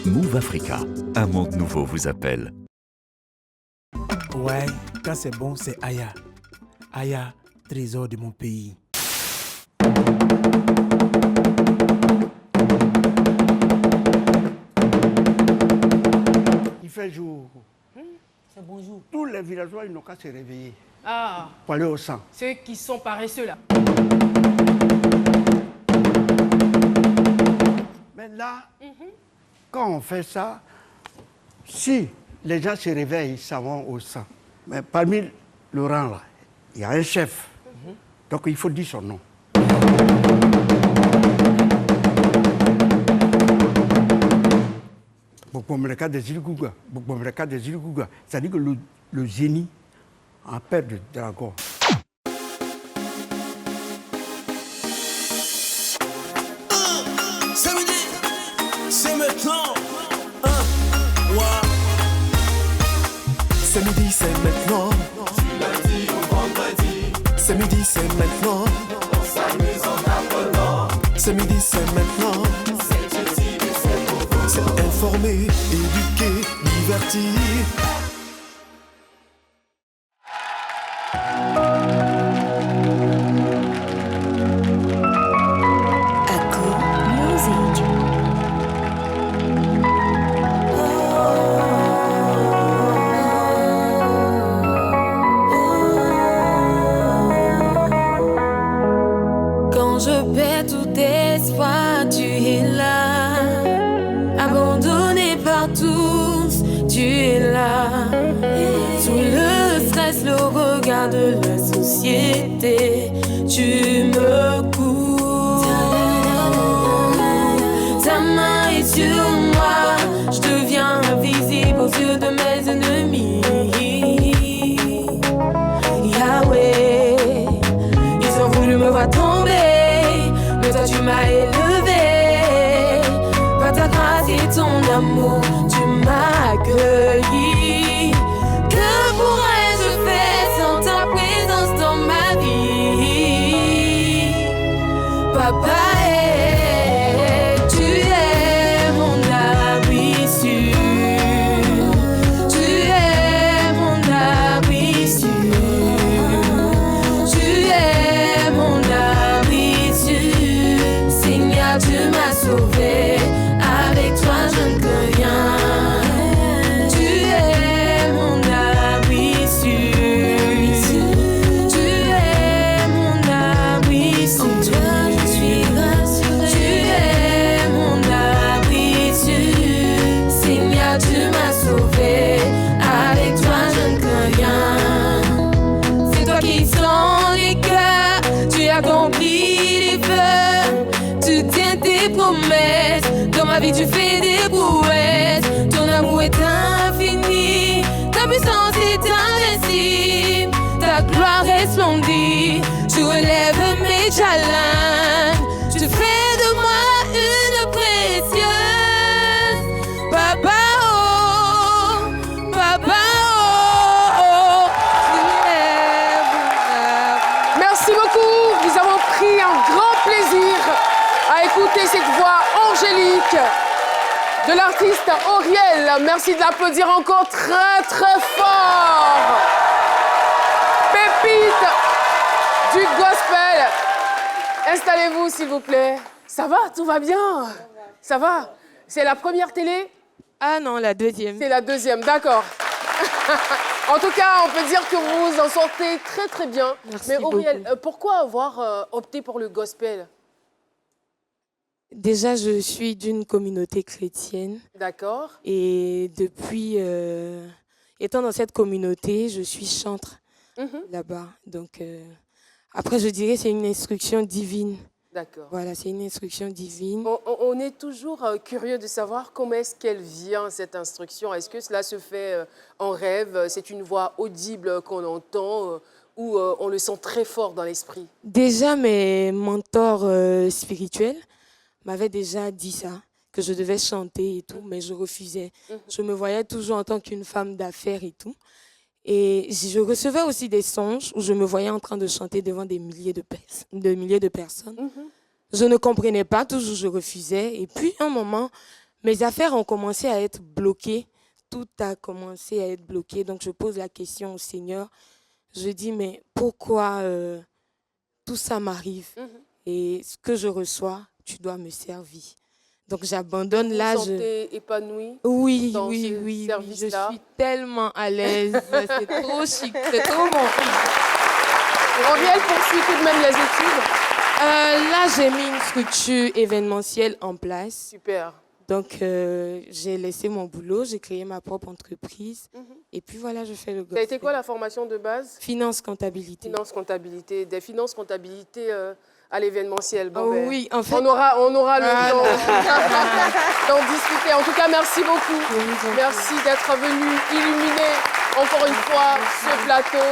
Move Africa, un monde nouveau vous appelle. Ouais, quand c'est bon, c'est Aya. Aya, trésor de mon pays. Il fait jour. C'est bonjour. Tous les villageois, ils n'ont qu'à se réveiller Ah, pour aller au sang. ceux qui sont paresseux là. Mais là, quand on fait ça, si les gens se réveillent, ils s'en vont au sang. Mais parmi le rang là, il y a un chef. Donc il faut dire son nom. Bokbomreka des Ilgouga. Bokbomreka des Ilgouga. C'est-à-dire que le génie en père de dragon. C'est midi, c'est maintenant. C'est midi, c'est maintenant. Du lundi au vendredi. C'est midi, c'est maintenant. On s'amuse en apprenant. C'est midi, c'est maintenant. C'est utile et c'est pour vous. C'est informer, éduquer, divertir. Quand je perds tout espoir, tu es là. Abandonné par tous, tu es là. Sous le stress, le regard de la société, tu me couvres. Ta main est sur moi, je deviens invisible aux yeux de mes ennemis. Yahweh, ils ont voulu me voir tomber, mais toi tu m'as élevé. Par ta grâce et ton amour, tu m'as accueilli. Que pourrais-je faire sans ta présence dans ma vie? Papa, tu es mon abri sûr. Tu es mon abri sûr. Tu es mon abri sûr. Seigneur, tu m'as sauvé. Avec toi, je ne peux rien. Tu es mon abri sûr. Tu es mon abri sûr. En toi, je suis rassurée. Tu es mon abri sûr. Seigneur, tu m'as sauvé. Avec toi, je ne peux rien. C'est toi qui sens les cœurs. Tu accomplis les vœux. Tu tiens tes promesses. Dans ma vie, tu fais des prouesses. Ton amour est infini. Ta puissance est invincible. Ta gloire est splendide. Tu relèves mes challenges. Tu fais de moi une précieuse. Papa, oh, papa, oh, tu es mon. Merci beaucoup. Nous avons pris un grand plaisir à écouter cette voix angélique de l'artiste Auriel. Merci de l'applaudir encore très très fort. Pépite du gospel. Installez-vous s'il vous plaît. Ça va? Tout va bien? Ça va? C'est la première télé? Ah non, la deuxième. C'est la deuxième, d'accord. En tout cas, on peut dire que vous vous en sortez très très bien. Merci Mais Auriel, beaucoup. pourquoi avoir opté pour le gospel? Déjà, je suis d'une communauté chrétienne D'accord. et depuis, étant dans cette communauté, je suis chantre là-bas. Donc, après, je dirais que c'est une instruction divine. D'accord. Voilà, c'est une instruction divine. On est toujours curieux de savoir comment est-ce qu'elle vient, cette instruction. Est-ce que cela se fait en rêve? C'est une voix audible qu'on entend ou on le sent très fort dans l'esprit? Déjà, mes mentors spirituels m'avaient déjà dit ça, que je devais chanter et tout, mais je refusais. Je me voyais toujours en tant qu'une femme d'affaires et tout. Et je recevais aussi des songes où je me voyais en train de chanter devant des milliers de personnes. Je ne comprenais pas, toujours je refusais. Et puis, un moment, mes affaires ont commencé à être bloquées. Tout a commencé à être bloqué. Donc, je pose la question au Seigneur. Je dis, mais pourquoi tout ça m'arrive? Et ce que je reçois, tu dois me servir. Donc, j'abandonne là. Vous vous sentez épanouie Oui, dans oui, ce oui, oui. Je service-là? suis tellement à l'aise. C'est trop chic, c'est trop bon. Auriel poursuit tout de même les études. Là, j'ai mis une structure événementielle en place. Super. Donc, j'ai laissé mon boulot, j'ai créé ma propre entreprise. Et puis voilà, je fais le gospel. Ça a été quoi la formation de base? Finance, comptabilité. Finance, comptabilité. Des finances, comptabilité à l'événementiel. Bon, Oh ben, oui, en fait... on aura le temps d'en discuter. En tout cas, merci beaucoup. Merci d'être venu illuminer encore une fois ce plateau.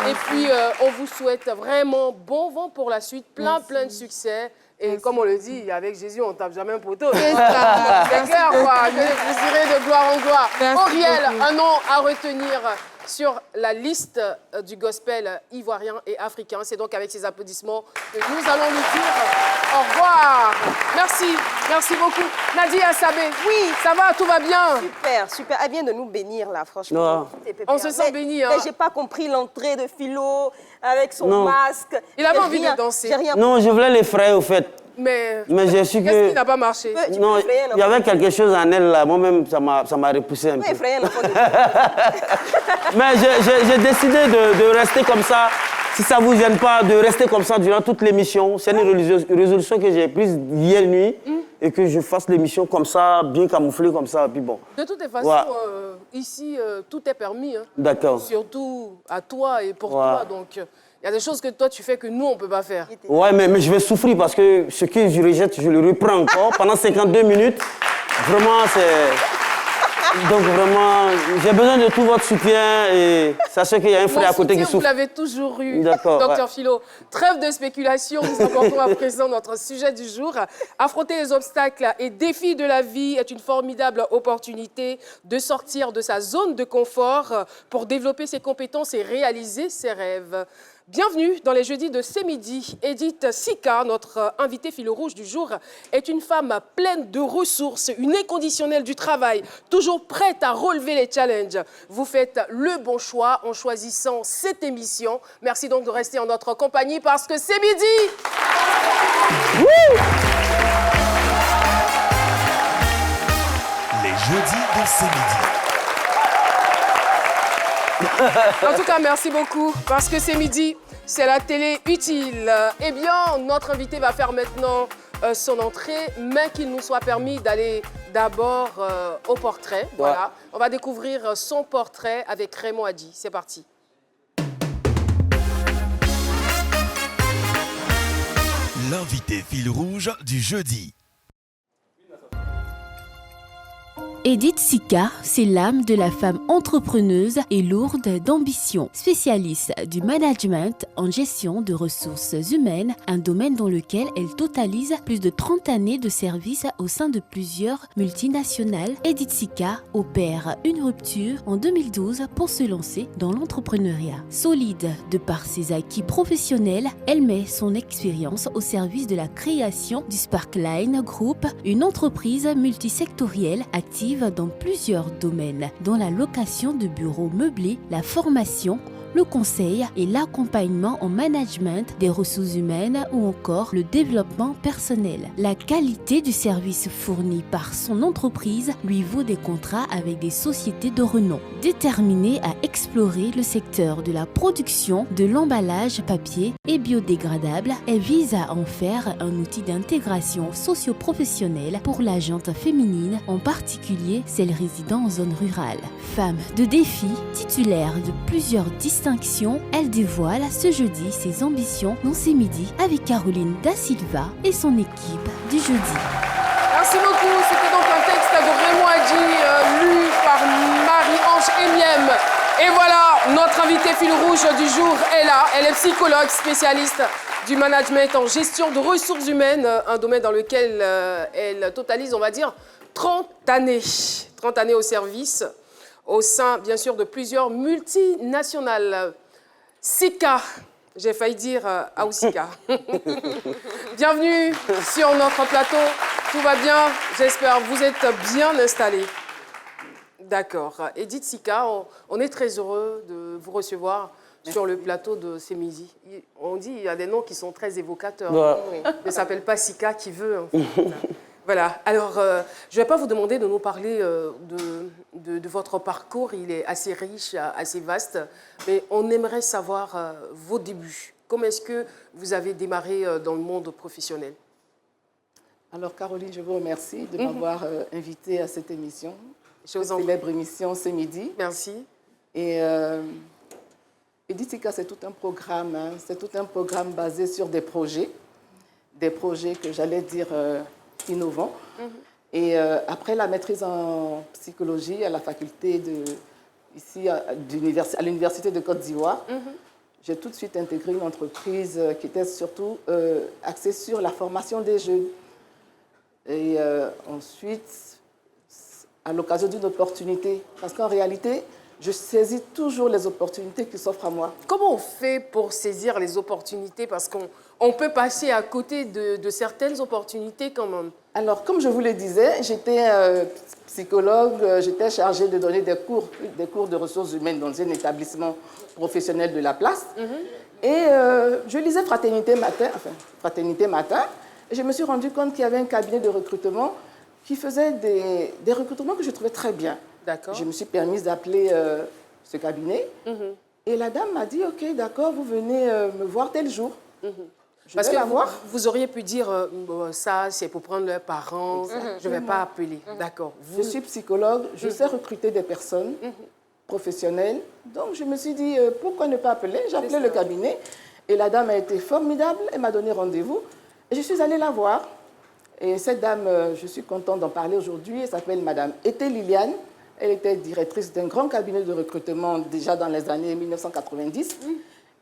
Et puis, on vous souhaite vraiment bon vent pour la suite, plein de succès. Et comme on le dit, avec Jésus, on ne tape jamais un poteau. C'est clair, quoi. Vous irez de gloire en gloire. Auriel, un nom à retenir sur la liste du gospel ivoirien et africain. C'est donc avec ces applaudissements que nous allons lui dire au revoir. Merci, merci beaucoup. Nadia Sabé, oui, ça va, tout va bien? Super, super. Elle vient de nous bénir, là, franchement. On se sent béni. Hein. Mais j'ai pas compris l'entrée de Philo avec son masque. Il avait envie de danser. J'ai rien Non, je voulais l'effrayer, au fait. Mais j'ai su que... qu'est-ce qui n'a pas marché? Non, il y avait quelque chose en elle, là. Moi-même, ça m'a repoussé un peu. Mais j'ai décidé de rester comme ça. Si ça ne vous gêne pas, de rester comme ça durant toute l'émission. C'est une résolution que j'ai prise hier nuit. Et que je fasse l'émission comme ça, bien camouflée comme ça. Puis bon. De toutes les façons, ici, tout est permis. Hein. D'accord. Surtout à toi et pour toi. Donc, il y a des choses que toi, tu fais que nous, on ne peut pas faire. Ouais, mais je vais souffrir parce que ce que je rejette, je le reprends encore pendant 52 minutes. Vraiment, c'est... Donc vraiment, j'ai besoin de tout votre soutien et sachez qu'il y a un frère à côté qui souffre. Vous l'avez toujours eu, D'accord, Docteur Philo. Trêve de spéculation, nous abordons à présent notre sujet du jour. Affronter les obstacles et défis de la vie est une formidable opportunité de sortir de sa zone de confort pour développer ses compétences et réaliser ses rêves. Bienvenue dans les jeudis de C'est Midi. Edith Sika, notre invitée fil rouge du jour, est une femme pleine de ressources, une inconditionnelle du travail, toujours prête à relever les challenges. Vous faites le bon choix en choisissant cette émission. Merci donc de rester en notre compagnie parce que C'est Midi. Les jeudis de C'est Midi. En tout cas, merci beaucoup, parce que C'est Midi, c'est la télé utile. Eh bien, notre invité va faire maintenant son entrée, mais qu'il nous soit permis d'aller d'abord au portrait. Voilà, on va découvrir son portrait avec Raymond Hadji. C'est parti. L'invité fil rouge du jeudi. Edith Sika, c'est l'âme de la femme entrepreneuse et lourde d'ambition. Spécialiste du management en gestion de ressources humaines, un domaine dans lequel elle totalise plus de 30 années de service au sein de plusieurs multinationales. Edith Sika opère une rupture en 2012 pour se lancer dans l'entrepreneuriat. Solide de par ses acquis professionnels, elle met son expérience au service de la création du Sparkline Group, une entreprise multisectorielle active dans plusieurs domaines, dont la location de bureaux meublés, la formation, le conseil et l'accompagnement en management des ressources humaines ou encore le développement personnel. La qualité du service fourni par son entreprise lui vaut des contrats avec des sociétés de renom. Déterminée à explorer le secteur de la production de l'emballage papier et biodégradable, elle vise à en faire un outil d'intégration socio-professionnelle pour la gente féminine, en particulier celle résidant en zone rurale. Femme de défi, titulaire de plusieurs distinctions, elle dévoile ce jeudi ses ambitions dans C'est Midi avec Caroline Da Silva et son équipe du jeudi. Merci beaucoup. C'était donc un texte de Raymond Hadji lu par Marie-Ange Emiem. Et voilà, notre invitée fil rouge du jour est là. Elle est psychologue, spécialiste du management en gestion de ressources humaines, un domaine dans lequel elle totalise, on va dire, 30 années. 30 années au service, au sein, bien sûr, de plusieurs multinationales. Sika, J'ai failli dire Aoussika. Bienvenue sur notre plateau. Tout va bien, j'espère. Vous êtes bien installés. D'accord. Edith Sika, on est très heureux de vous recevoir sur le plateau de C'est Midi. On dit qu'il y a des noms qui sont très évocateurs. Ouais. Ne s'appelle pas Sika qui veut. En fait. Voilà. Alors, je ne vais pas vous demander de nous parler de votre parcours. Il est assez riche, assez vaste. Mais on aimerait savoir vos débuts. Comment est-ce que vous avez démarré dans le monde professionnel? Alors, Caroline, je vous remercie de m'avoir invitée à cette émission. Cette célèbre émission C'est Midi. Merci. Et Edith Sika, c'est tout un programme. Hein. C'est tout un programme basé sur des projets que j'allais dire innovants. Et après la maîtrise en psychologie à la faculté à l'Université de Côte d'Ivoire, j'ai tout de suite intégré une entreprise qui était surtout axée sur la formation des jeunes. Et ensuite, à l'occasion d'une opportunité, parce qu'en réalité, je saisis toujours les opportunités qui s'offrent à moi. Comment on fait pour saisir les opportunités? Parce qu'on peut passer à côté de certaines opportunités quand même. Alors, comme je vous le disais, j'étais psychologue, j'étais chargée de donner des cours de ressources humaines dans un établissement professionnel de la place. Et je lisais Fraternité Matin, et je me suis rendu compte qu'il y avait un cabinet de recrutement qui faisait des recrutements que je trouvais très bien. D'accord. Je me suis permise d'appeler ce cabinet. Et la dame m'a dit, OK, d'accord, vous venez me voir tel jour. Parce que vous auriez pu dire, ça, c'est pour prendre leurs parents, je ne vais pas appeler. D'accord. Je suis psychologue, je sais recruter des personnes professionnelles. Donc, je me suis dit, pourquoi ne pas appeler? J'ai appelé le cabinet. Et la dame a été formidable, elle m'a donné rendez-vous. Et je suis allée la voir. Et cette dame, je suis contente d'en parler aujourd'hui, elle s'appelle Madame Été Liliane. Elle était directrice d'un grand cabinet de recrutement déjà dans les années 1990.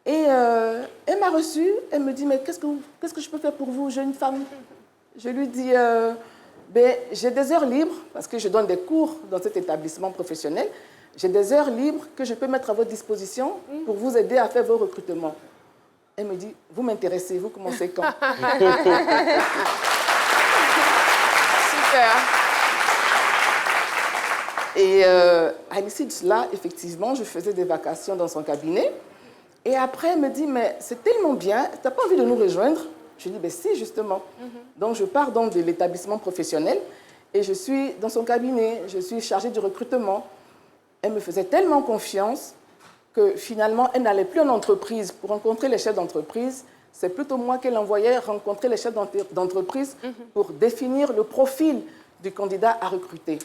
Et elle m'a reçue, elle me dit, mais qu'est-ce que je peux faire pour vous, jeune femme? Je lui dis, j'ai des heures libres, parce que je donne des cours dans cet établissement professionnel. J'ai des heures libres que je peux mettre à votre disposition pour vous aider à faire vos recrutements. Elle me dit, vous m'intéressez, vous commencez quand? Super. Et à l'issue de cela, effectivement, je faisais des vacations dans son cabinet. Et après, elle me dit, mais c'est tellement bien, tu n'as pas envie de nous rejoindre? Je dis, si, justement. Donc, je pars donc de l'établissement professionnel et je suis dans son cabinet, je suis chargée du recrutement. Elle me faisait tellement confiance que finalement, elle n'allait plus en entreprise pour rencontrer les chefs d'entreprise. C'est plutôt moi qu'elle envoyait rencontrer les chefs d'entreprise pour définir le profil du candidat à recruter.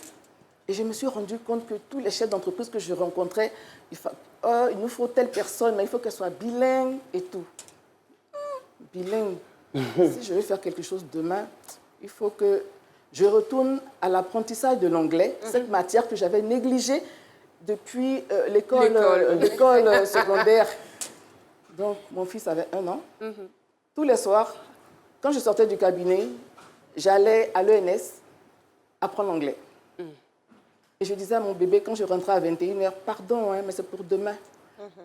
Et je me suis rendu compte que tous les chefs d'entreprise que je rencontrais, il nous faut telle personne, mais il faut qu'elle soit bilingue et tout. Bilingue. Si je veux faire quelque chose demain, il faut que je retourne à l'apprentissage de l'anglais, cette matière que j'avais négligée depuis l'école secondaire. Donc, mon fils avait 1 an. Tous les soirs, quand je sortais du cabinet, j'allais à l'ENS apprendre l'anglais. Et je disais à mon bébé, quand je rentrais à 21h, pardon, mais c'est pour demain.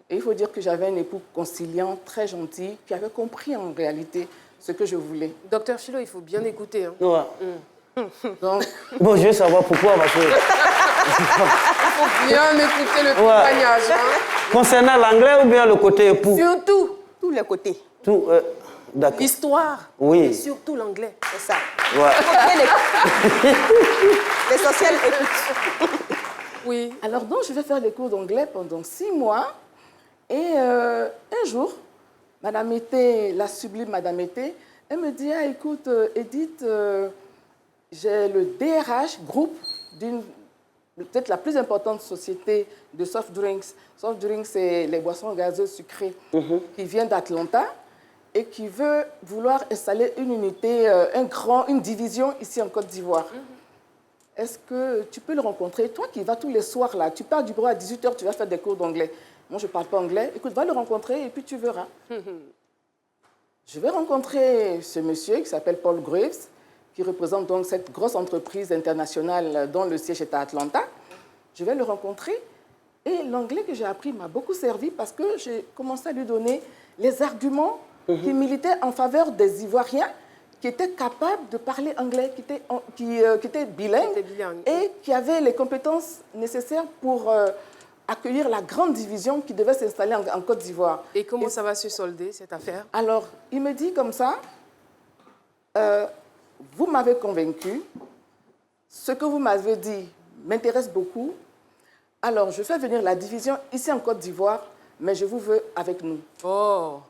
Et il faut dire que j'avais un époux conciliant, très gentil, qui avait compris en réalité ce que je voulais. Docteur Philo, il faut bien écouter. Hein. Ouais. Donc, bon, je veux savoir pourquoi, parce que... Il faut bien écouter le témoignage. Hein. Concernant l'anglais ou bien le côté époux? Surtout, tous les côtés. Tout, d'accord. L'histoire, oui. Et surtout l'anglais. C'est ça. Ouais. L'essentiel est... Oui. Alors donc, je vais faire des cours d'anglais pendant 6 mois. Et un jour, Madame Été, la sublime Madame Été, elle me dit, ah, écoute, Edith, j'ai le DRH groupe d'une peut-être la plus importante société de soft drinks. Soft drinks, c'est les boissons gazeuses sucrées qui vient d'Atlanta et qui veut vouloir installer une unité, une division ici en Côte d'Ivoire. Est-ce que tu peux le rencontrer? Toi qui vas tous les soirs là, tu pars du bureau à 18h, tu vas faire des cours d'anglais. Moi, je ne parle pas anglais. Écoute, va le rencontrer et puis tu verras. Je vais rencontrer ce monsieur qui s'appelle Paul Graves, qui représente donc cette grosse entreprise internationale dont le siège est à Atlanta. Je vais le rencontrer et l'anglais que j'ai appris m'a beaucoup servi parce que j'ai commencé à lui donner les arguments qui militaient en faveur des Ivoiriens qui étaient capables de parler anglais, qui étaient bilingues et qui avaient les compétences nécessaires pour accueillir la grande division qui devait s'installer en Côte d'Ivoire. Et comment ça va se solder, cette affaire? Alors, il me dit comme ça, vous m'avez convaincu, ce que vous m'avez dit m'intéresse beaucoup, alors je fais venir la division ici en Côte d'Ivoire, mais je vous veux avec nous. Oh.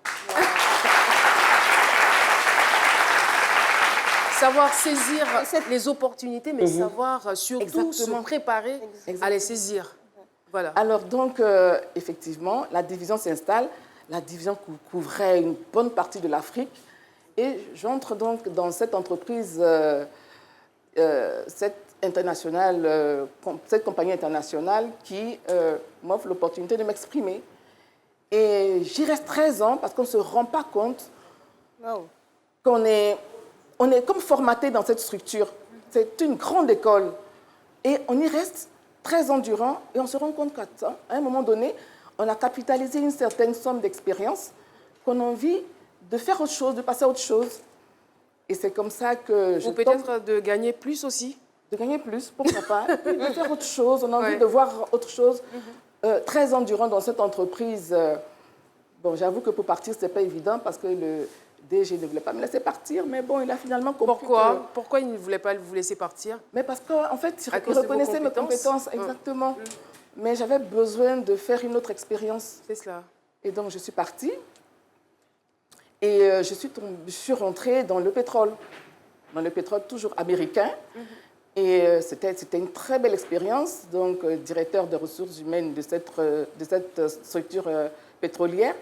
Savoir saisir les opportunités, mais savoir surtout se préparer à les saisir. Voilà. Alors donc, effectivement, la division s'installe. La division couvrait une bonne partie de l'Afrique. Et j'entre donc dans cette entreprise, cette compagnie internationale qui m'offre l'opportunité de m'exprimer. Et j'y reste 13 ans parce qu'on ne se rend pas compte qu'on est comme formaté dans cette structure. C'est une grande école. Et on y reste 13 ans durant et on se rend compte qu'à un moment donné, on a capitalisé une certaine somme d'expérience qu'on a envie de faire autre chose, de passer à autre chose. Et c'est comme ça que je... Ou peut-être de gagner plus aussi. De gagner plus, pourquoi pas. De faire autre chose, on a envie de voir autre chose. 13 ans durant dans cette entreprise, bon, j'avoue que pour partir, ce n'était pas évident parce que le DG ne voulait pas me laisser partir, mais bon, il a finalement compris. Pourquoi il ne voulait pas vous laisser partir? Mais parce qu'en fait, il reconnaissait mes compétences, exactement. Mais j'avais besoin de faire une autre expérience. C'est cela. Et donc, je suis partie. Et je suis rentrée dans le pétrole. Dans le pétrole toujours américain. Et c'était une très belle expérience. Donc, directeur des ressources humaines de cette structure pétrolière.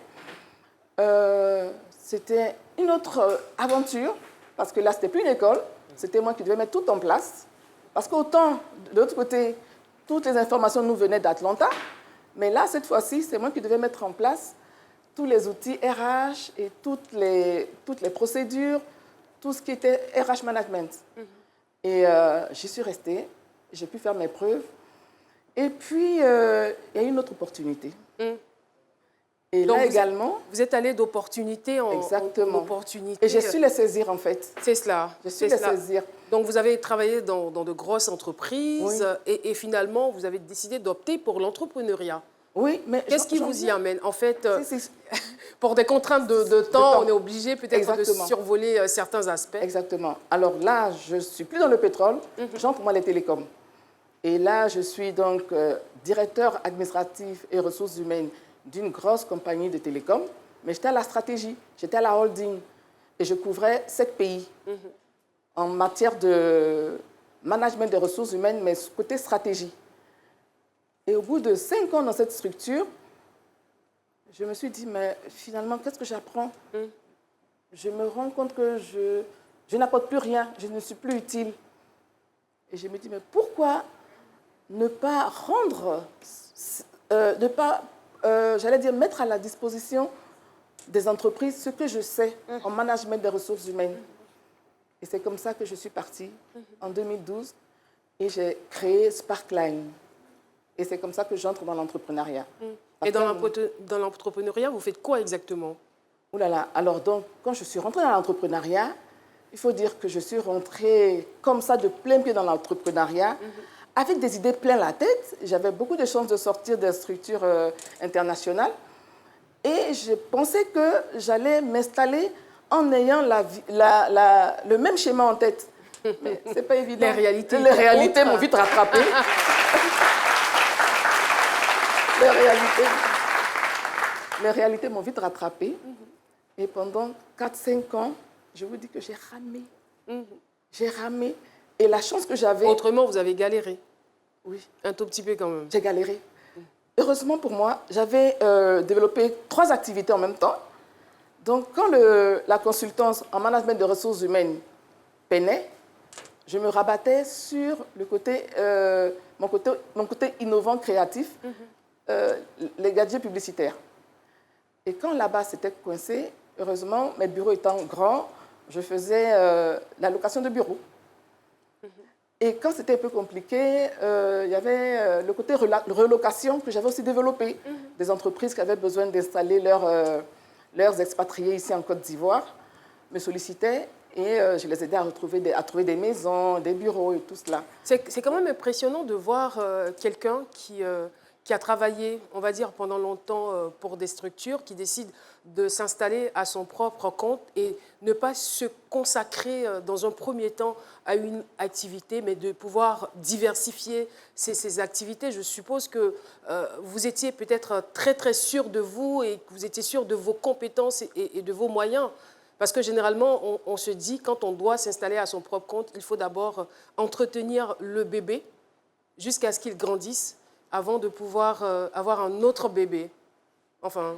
C'était une autre aventure, parce que là, ce n'était plus une école. C'était moi qui devais mettre tout en place. Parce qu'autant, de l'autre côté, toutes les informations nous venaient d'Atlanta. Mais là, cette fois-ci, c'est moi qui devais mettre en place tous les outils RH et toutes les procédures, tout ce qui était RH management. Et j'y suis restée, j'ai pu faire mes preuves. Et puis, il y a eu une autre opportunité. Et donc là également... Vous êtes allé d'opportunité en opportunité. Et j'ai su les saisir, en fait. C'est cela. J'ai su les saisir. Donc, vous avez travaillé dans de grosses entreprises et finalement, vous avez décidé d'opter pour l'entrepreneuriat. Oui, mais... Qu'est-ce qui vous y amène? En fait, pour des contraintes de temps, on est obligé peut-être de survoler certains aspects. Exactement. Alors là, je ne suis plus dans le pétrole, j'entre dans les télécoms. Et là, je suis donc directeur administratif et ressources humaines d'une grosse compagnie de télécoms, mais j'étais à la stratégie, j'étais à la holding et je couvrais 7 pays en matière de management des ressources humaines, mais côté stratégie. Et au bout de 5 ans dans cette structure, je me suis dit, mais finalement, qu'est-ce que j'apprends? Je me rends compte que je n'apporte plus rien, je ne suis plus utile. Et je me dis, mais pourquoi ne pas rendre, j'allais dire, mettre à la disposition des entreprises ce que je sais en management des ressources humaines. Et c'est comme ça que je suis partie en 2012 et j'ai créé Sparkline. Et c'est comme ça que j'entre dans l'entrepreneuriat. Et dans l'entrepreneuriat, vous faites quoi exactement? Ouh là là, alors donc, quand je suis rentrée dans l'entrepreneuriat, il faut dire que je suis rentrée comme ça de plein pied dans l'entrepreneuriat, avec des idées plein la tête. J'avais beaucoup de chances de sortir des structures internationales. Et je pensais que j'allais m'installer en ayant le même schéma en tête. Mais ce n'est pas évident. Les réalités m'ont vite rattrapée. Les réalités m'ont vite rattrapée. Et pendant 4-5 ans, je vous dis que j'ai ramé. J'ai ramé. Et la chance que j'avais... Autrement, vous avez galéré. Oui. Un tout petit peu quand même. J'ai galéré. Heureusement pour moi, j'avais développé 3 activités en même temps. Donc, quand la consultance en management de ressources humaines peinait, je me rabattais sur le côté, mon côté innovant, créatif, les gadgets publicitaires. Et quand là-bas, c'était coincé, heureusement, mes bureaux étant grands, je faisais la location de bureaux. Et quand c'était un peu compliqué, il y avait le côté relocation que j'avais aussi développé. Des entreprises qui avaient besoin d'installer leurs expatriés ici en Côte d'Ivoire me sollicitaient et je les aidais à trouver des maisons, des bureaux et tout cela. C'est quand même impressionnant de voir quelqu'un qui a travaillé, on va dire, pendant longtemps pour des structures, qui décide de s'installer à son propre compte et ne pas se consacrer dans un premier temps à une activité, mais de pouvoir diversifier ses activités. Je suppose que vous étiez peut-être très, très sûr de vous et que vous étiez sûr de vos compétences et de vos moyens. Parce que généralement, on se dit, quand on doit s'installer à son propre compte, il faut d'abord entretenir le bébé jusqu'à ce qu'il grandisse avant de pouvoir avoir un autre bébé. Enfin...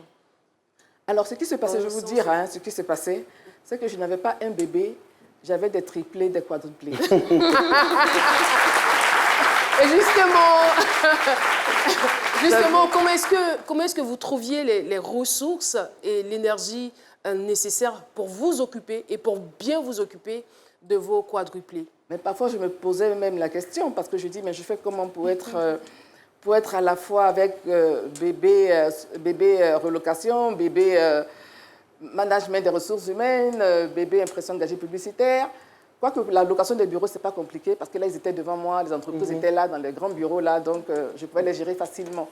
Alors, ce qui s'est passé, je vais vous dire, ce qui s'est passé, c'est que je n'avais pas un bébé, j'avais des triplés, des quadruplés. Et justement, comment est-ce que vous trouviez les ressources et l'énergie nécessaires pour vous occuper et pour bien vous occuper de vos quadruplés? Mais parfois, je me posais même la question, parce que je dis, mais je fais comment pour être à la fois avec bébé relocation, bébé management des ressources humaines, bébé impression d'agir publicitaire. Quoique la location des bureaux, ce n'est pas compliqué, parce que là, ils étaient devant moi, les entreprises étaient là, dans les grands bureaux, là, donc je pouvais les gérer facilement.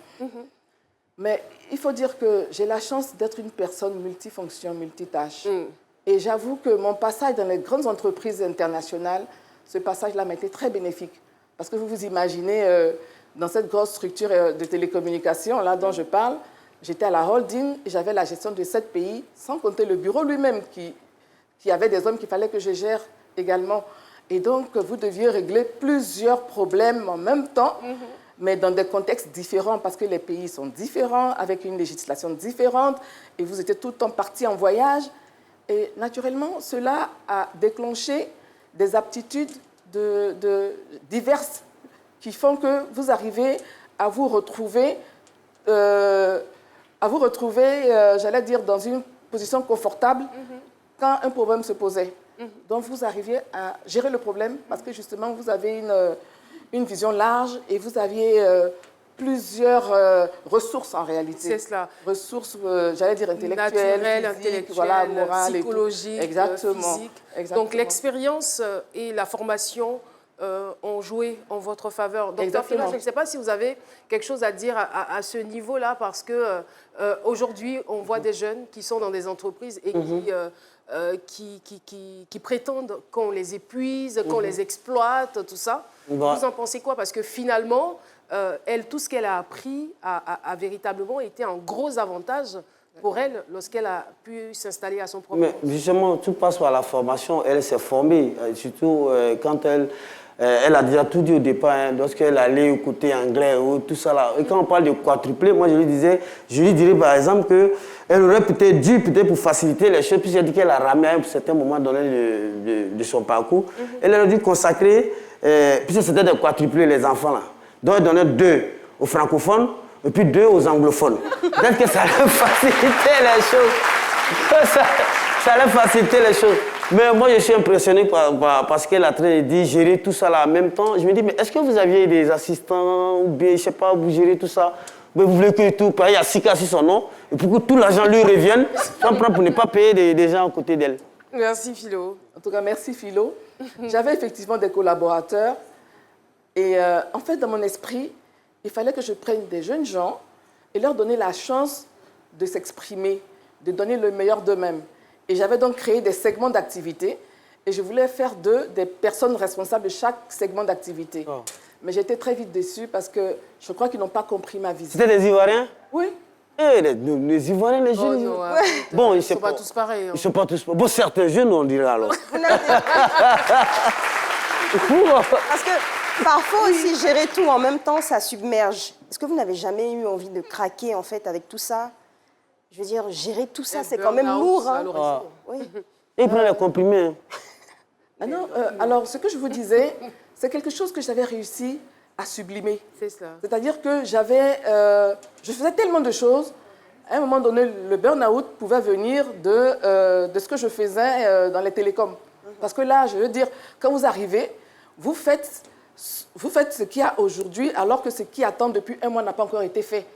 Mais il faut dire que j'ai la chance d'être une personne multifonction, multitâche. Et j'avoue que mon passage dans les grandes entreprises internationales, ce passage-là m'a été très bénéfique. Parce que vous vous imaginez... dans cette grosse structure de télécommunications là dont je parle, j'étais à la holding et j'avais la gestion de 7 pays, sans compter le bureau lui-même qui avait des hommes qu'il fallait que je gère également. Et donc, vous deviez régler plusieurs problèmes en même temps, mais dans des contextes différents, parce que les pays sont différents, avec une législation différente, et vous étiez tout le temps partis en voyage. Et naturellement, cela a déclenché des aptitudes diverses qui font que vous arrivez à vous retrouver, j'allais dire, dans une position confortable quand un problème se posait. Donc, vous arriviez à gérer le problème parce que, justement, vous avez une vision large et vous aviez plusieurs ressources, en réalité. C'est cela. Ressources, j'allais dire, intellectuelles, physiques, voilà, morales, psychologiques, physiques. Exactement. Donc, l'expérience et la formation ont joué en votre faveur. Docteur Philo, je ne sais pas si vous avez quelque chose à dire à ce niveau-là, parce que aujourd'hui, on voit des jeunes qui sont dans des entreprises et qui prétendent qu'on les épuise, qu'on les exploite, tout ça. Vous en pensez quoi? Parce que finalement, tout ce qu'elle a appris a véritablement été un gros avantage pour elle lorsqu'elle a pu s'installer à son propre compte. Mais justement, tout passe par la formation. Elle s'est formée, surtout quand elle a déjà tout dit au départ, lorsqu'elle allait écouter anglais ou tout ça là. Et quand on parle de quadruplé, moi je lui dirais par exemple qu'elle aurait peut-être dû, pour faciliter les choses, puis j'ai dit qu'elle a ramé à un certain moment donné de son parcours. Elle aurait dû consacrer, puisque c'était des quadruplés les enfants là. Donc elle donnait 2 aux francophones et puis 2 aux anglophones. Peut-être que ça allait faciliter les choses. Ça allait faciliter les choses. Mais moi, je suis impressionné parce qu'elle a dit gérer tout ça là en même temps. Je me dis, mais est-ce que vous aviez des assistants ou bien, je ne sais pas, vous gérez tout ça? Mais vous voulez que tout, il y a Sika sur son nom, et pour que tout l'argent lui revienne, on prend pour ne pas payer des gens à côté d'elle. Merci Philo. En tout cas, merci Philo. J'avais effectivement des collaborateurs. Et en fait, dans mon esprit, il fallait que je prenne des jeunes gens et leur donner la chance de s'exprimer, de donner le meilleur d'eux-mêmes. Et j'avais donc créé des segments d'activité et je voulais faire d'eux des personnes responsables de chaque segment d'activité. Oh. Mais j'étais très vite déçue parce que je crois qu'ils n'ont pas compris ma vision. C'était des Ivoiriens? Oui. Eh, les Ivoiriens, les jeunes... Bon, ils ne sont pas tous pareils. Hein. Ils ne sont pas tous pareils. Bon, certains jeunes, on dirait alors. Parce que parfois aussi, gérer tout en même temps, ça submerge. Est-ce que vous n'avez jamais eu envie de craquer, en fait, avec tout ça? Je veux dire, gérer tout ça, c'est quand même lourd. Hein. Oui. Et ils prennent les comprimés. Hein. Ah non, alors, ce que je vous disais, c'est quelque chose que j'avais réussi à sublimer. C'est cela. C'est-à-dire que je faisais tellement de choses. À un moment donné, le burn-out pouvait venir de ce que je faisais dans les télécoms. Parce que là, je veux dire, quand vous arrivez, vous faites ce qu'il y a aujourd'hui, alors que ce qui attend depuis un mois n'a pas encore été fait.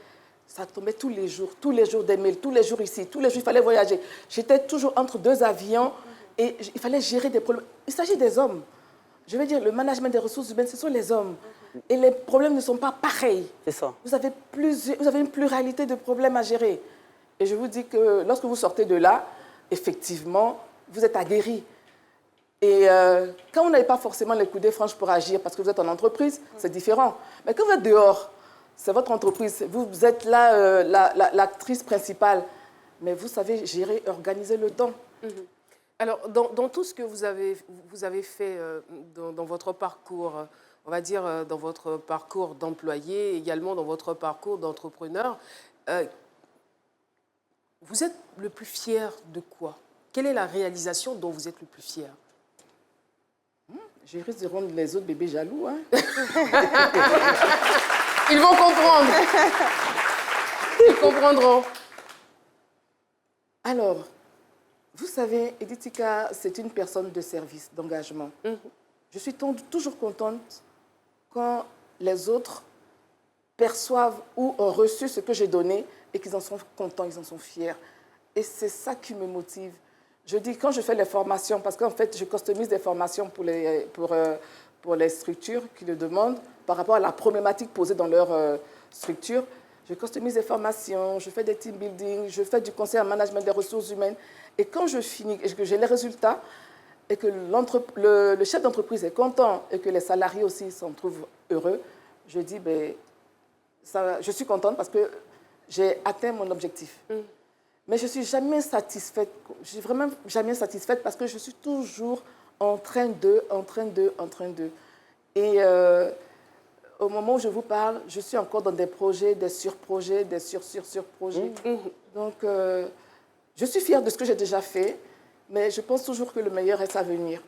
Ça tombait tous les jours des mails, tous les jours ici, tous les jours il fallait voyager. J'étais toujours entre 2 avions et il fallait gérer des problèmes. Il s'agit des hommes. Je veux dire, le management des ressources humaines, ce sont les hommes. Et les problèmes ne sont pas pareils. C'est ça. Vous avez une pluralité de problèmes à gérer. Et je vous dis que lorsque vous sortez de là, effectivement, vous êtes aguerri. Et quand vous n'avez pas forcément les coudées franches pour agir, parce que vous êtes en entreprise, c'est différent. Mais quand vous êtes dehors, c'est votre entreprise, vous êtes là l'actrice principale, mais vous savez gérer, organiser le temps. Alors, dans tout ce que vous avez fait dans votre parcours, on va dire dans votre parcours d'employé, également dans votre parcours d'entrepreneur, vous êtes le plus fier de quoi? Quelle est la réalisation dont vous êtes le plus fier? Je risque de rendre les autres bébés jaloux. Hein. Ils vont comprendre. Ils comprendront. Alors, vous savez, Edith Sika, c'est une personne de service, d'engagement. Je suis toujours contente quand les autres perçoivent ou ont reçu ce que j'ai donné et qu'ils en sont contents, ils en sont fiers. Et c'est ça qui me motive. Je dis, quand je fais les formations, parce qu'en fait, je customise des formations pour les structures qui le demandent par rapport à la problématique posée dans leur structure. Je customise des formations, je fais des team building, je fais du conseil en management des ressources humaines. Et quand je finis et que j'ai les résultats, et que le chef d'entreprise est content et que les salariés aussi s'en trouvent heureux, je dis, je suis contente parce que j'ai atteint mon objectif. Mais je ne suis jamais satisfaite. Je suis vraiment jamais satisfaite parce que je suis toujours en train de. Et au moment où je vous parle, je suis encore dans des projets, des surprojets, des surprojets. Donc, je suis fière de ce que j'ai déjà fait, mais je pense toujours que le meilleur reste à venir.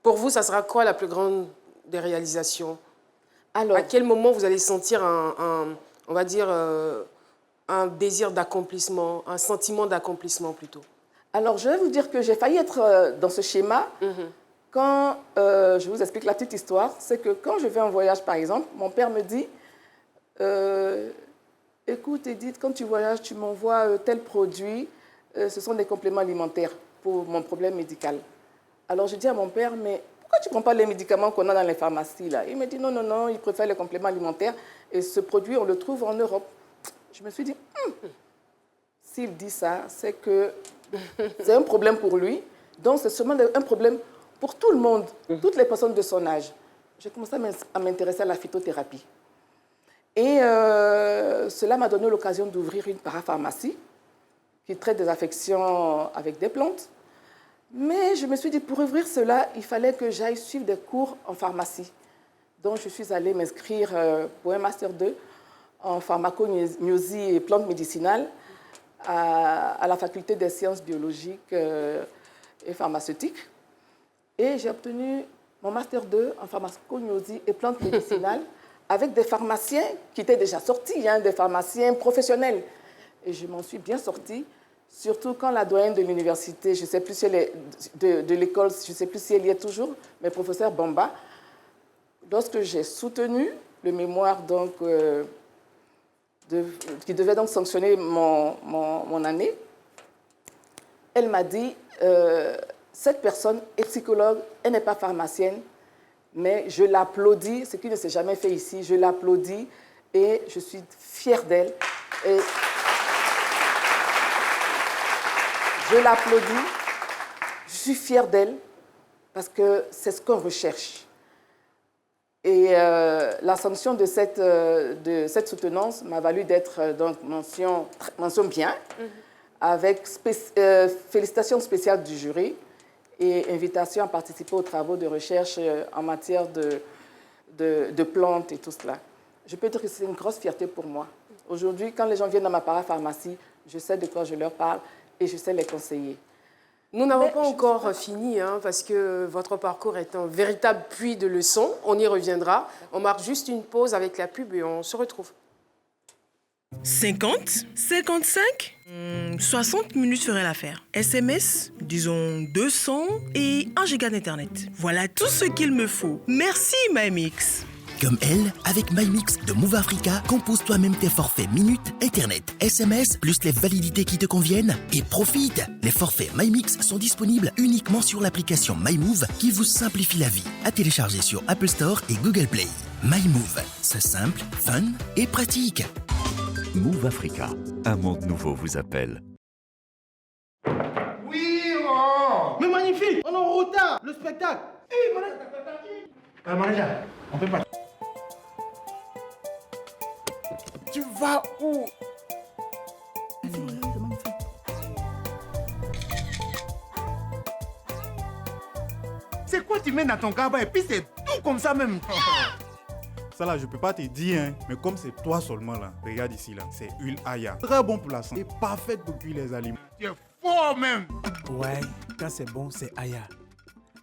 Pour vous, ça sera quoi la plus grande des réalisations? Alors, à quel moment vous allez sentir on va dire, un désir d'accomplissement, un sentiment d'accomplissement plutôt? Alors, je vais vous dire que j'ai failli être dans ce schéma. Quand je vous explique la petite histoire, c'est que quand je vais en voyage, par exemple, mon père me dit écoute, Edith, quand tu voyages, tu m'envoies tel produit, ce sont des compléments alimentaires pour mon problème médical. Alors, je dis à mon père, mais pourquoi tu ne prends pas les médicaments qu'on a dans les pharmacies là? Il me dit non, il préfère les compléments alimentaires et ce produit, on le trouve en Europe. Je me suis dit, s'il dit ça, c'est que c'est un problème pour lui. Donc, c'est sûrement un problème pour tout le monde, toutes les personnes de son âge. J'ai commencé à m'intéresser à la phytothérapie. Et cela m'a donné l'occasion d'ouvrir une parapharmacie qui traite des affections avec des plantes. Mais je me suis dit, pour ouvrir cela, il fallait que j'aille suivre des cours en pharmacie. Donc, je suis allée m'inscrire pour un Master 2 en pharmacognosie et plantes médicinales à la faculté des sciences biologiques et pharmaceutiques. Et j'ai obtenu mon Master 2 en pharmacognosie et plantes médicinales avec des pharmaciens qui étaient déjà sortis, des pharmaciens professionnels. Et je m'en suis bien sortie, surtout quand la doyenne de l'université, je ne sais plus si elle est de l'école, je ne sais plus si elle y est toujours, mais professeur Bamba, lorsque j'ai soutenu le mémoire donc, qui devait donc sanctionner mon année, elle m'a dit, cette personne est psychologue, elle n'est pas pharmacienne, mais je l'applaudis, ce qui ne s'est jamais fait ici, je l'applaudis et je suis fière d'elle. Et je l'applaudis, je suis fière d'elle parce que c'est ce qu'on recherche. Et la sanction de cette soutenance m'a valu d'être donc mention bien, avec félicitations spéciales du jury et invitation à participer aux travaux de recherche en matière de plantes et tout cela. Je peux dire que c'est une grosse fierté pour moi. Aujourd'hui, quand les gens viennent dans ma parapharmacie, je sais de quoi je leur parle et je sais les conseiller. Nous n'avons pas encore fini, parce que votre parcours est un véritable puits de leçons. On y reviendra. On marque juste une pause avec la pub et on se retrouve. 50, 55, 60 minutes ferait l'affaire. SMS, disons 200 et 1 giga d'internet. Voilà tout ce qu'il me faut. Merci MyMix. Comme elle, avec MyMix de Move Africa, compose toi-même tes forfaits minutes, internet, SMS, plus les validités qui te conviennent et profite. Les forfaits MyMix sont disponibles uniquement sur l'application MyMove qui vous simplifie la vie. À télécharger sur Apple Store et Google Play. MyMove, c'est simple, fun et pratique. Move Africa, un monde nouveau vous appelle. Oui, oh. Mais magnifique, on est en retard, le spectacle. Manager, on peut pas. Tu vas où? C'est quoi tu mets dans ton cabas et puis c'est tout comme ça même. Ça là, je peux pas te dire, hein, mais comme c'est toi seulement là, regarde ici là, c'est huile Aya. Très bon pour la santé, parfaite pour cuire les aliments. Tu es fort même. Ouais, quand c'est bon, c'est Aya.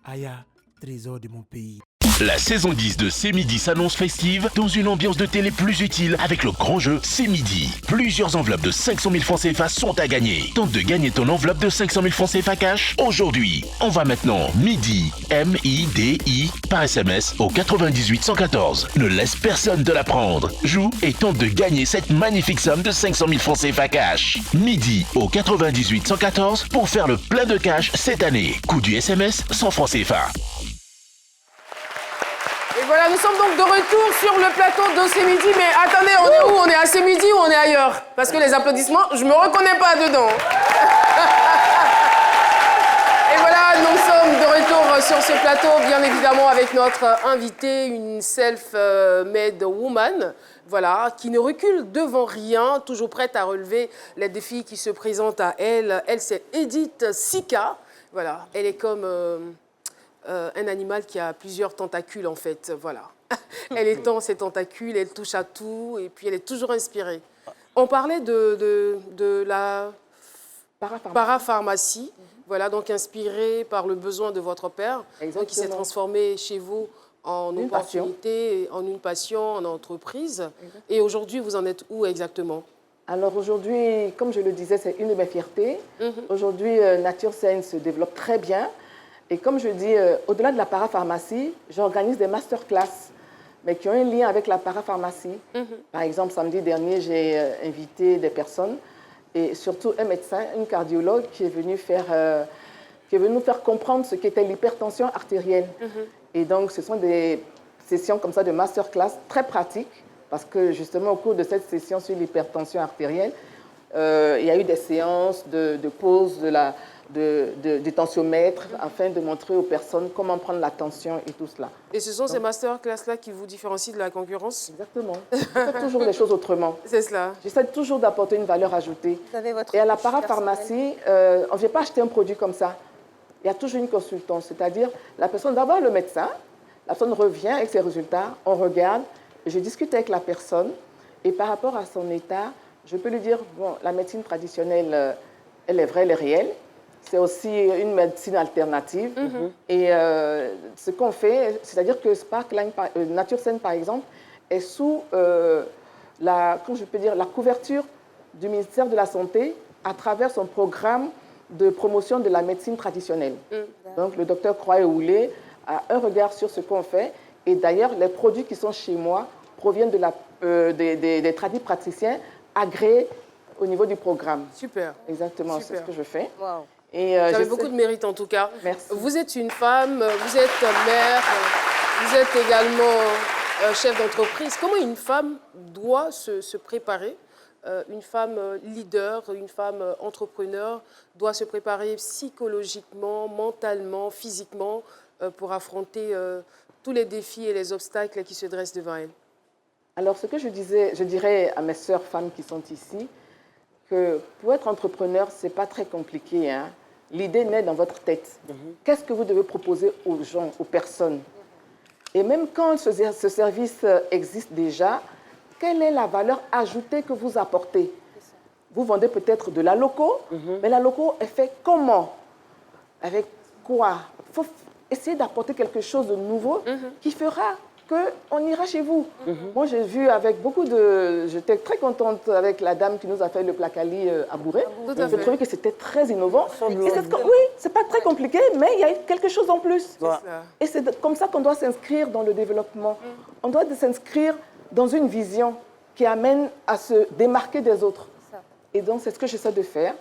Aya, trésor de mon pays. La saison 10 de C'est Midi s'annonce festive dans une ambiance de télé plus utile avec le grand jeu C'est Midi. Plusieurs enveloppes de 500 000 francs CFA sont à gagner. Tente de gagner ton enveloppe de 500 000 francs CFA cash aujourd'hui. Envoie maintenant MIDI, M-I-D-I, par SMS au 98 114. Ne laisse personne te la prendre. Joue et tente de gagner cette magnifique somme de 500 000 francs CFA cash. MIDI au 98 114 pour faire le plein de cash cette année. Coût du SMS 100 francs CFA. Et voilà, nous sommes donc de retour sur le plateau de C'est Midi. Mais attendez, on est où? On est à C'est Midi ou on est ailleurs? Parce que les applaudissements, je me reconnais pas dedans. Et voilà, nous sommes de retour sur ce plateau, bien évidemment, avec notre invitée, une self-made woman, voilà, qui ne recule devant rien, toujours prête à relever les défis qui se présentent à elle. Elle, c'est Edith Sika. Voilà, elle est comme... un animal qui a plusieurs tentacules, en fait, voilà. Elle étend ses tentacules, elle touche à tout, et puis elle est toujours inspirée. On parlait de la parapharmacie, voilà, donc inspirée par le besoin de votre père, donc, qui s'est transformé chez vous en une opportunité, en une passion, en entreprise. Et aujourd'hui, vous en êtes où exactement? Alors aujourd'hui, comme je le disais, c'est une de mes fiertés. Aujourd'hui, Nature Saine se développe très bien. Et comme je dis, au-delà de la parapharmacie, j'organise des masterclass, mais qui ont un lien avec la parapharmacie. Par exemple, samedi dernier, j'ai invité des personnes, et surtout un médecin, une cardiologue, qui est venu nous faire comprendre ce qu'était l'hypertension artérielle. Et donc, ce sont des sessions comme ça de masterclass très pratiques, parce que justement, au cours de cette session sur l'hypertension artérielle, il y a eu des séances de pause du tensiomètre afin de montrer aux personnes comment prendre la tension et tout cela. Et ce sont ces masterclass-là qui vous différencient de la concurrence? Exactement. Je fais toujours les choses autrement. C'est cela. J'essaie toujours d'apporter une valeur ajoutée. Vous avez votre et à la parapharmacie, on ne vient pas acheter un produit comme ça. Il y a toujours une consultance, c'est-à-dire la personne, d'abord le médecin, la personne revient avec ses résultats, on regarde, je discute avec la personne et par rapport à son état, je peux lui dire, bon, la médecine traditionnelle, elle est vraie, elle est réelle. C'est aussi une médecine alternative. Et ce qu'on fait, c'est-à-dire que Sparkline, Nature Saine, par exemple, est sous la couverture du ministère de la Santé à travers son programme de promotion de la médecine traditionnelle. Donc, le docteur Croix-Houlé a un regard sur ce qu'on fait. Et d'ailleurs, les produits qui sont chez moi proviennent des praticiens agréés au niveau du programme. Super. Exactement, c'est ce que je fais. Wow. Vous avez beaucoup de mérite en tout cas. Merci. Vous êtes une femme, vous êtes mère, vous êtes également chef d'entreprise. Comment une femme doit se préparer? Une femme leader, une femme entrepreneur doit se préparer psychologiquement, mentalement, physiquement pour affronter tous les défis et les obstacles qui se dressent devant elle? Alors, ce que je dirais à mes sœurs femmes qui sont ici, que pour être entrepreneur, ce n'est pas très compliqué, hein. L'idée naît dans votre tête. Qu'est-ce que vous devez proposer aux gens, aux personnes? Et même quand ce service existe déjà, quelle est la valeur ajoutée que vous apportez? Vous vendez peut-être de la loco, mais la loco est faite comment? Avec quoi? Il faut essayer d'apporter quelque chose de nouveau qui fera qu'on ira chez vous. Moi, j'ai vu avec beaucoup de... J'étais très contente avec la dame qui nous a fait le placali à Bourré. J'ai trouvé que c'était très innovant. Oui, c'est pas très compliqué, mais il y a quelque chose en plus. Et c'est comme ça qu'on doit s'inscrire dans le développement. On doit s'inscrire dans une vision qui amène à se démarquer des autres. Et donc, c'est ce que j'essaie de faire.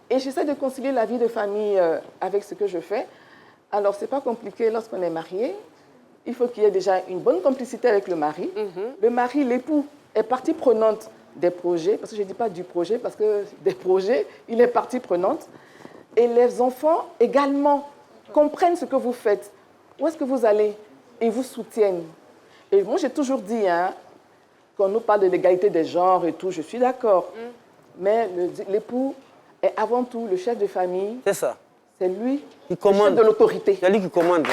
Et j'essaie de concilier la vie de famille avec ce que je fais. Alors, c'est pas compliqué lorsqu'on est marié. Il faut qu'il y ait déjà une bonne complicité avec le mari. Le mari, l'époux, est partie prenante des projets, parce que je ne dis pas du projet, parce que des projets, il est partie prenante. Et les enfants également comprennent ce que vous faites. Où est-ce que vous allez? Et vous soutiennent. Et moi, j'ai toujours dit, quand on nous parle de l'égalité des genres et tout, je suis d'accord. Mais l'époux est avant tout le chef de famille. C'est ça. C'est lui qui commande. Le chef de l'autorité. C'est lui qui commande.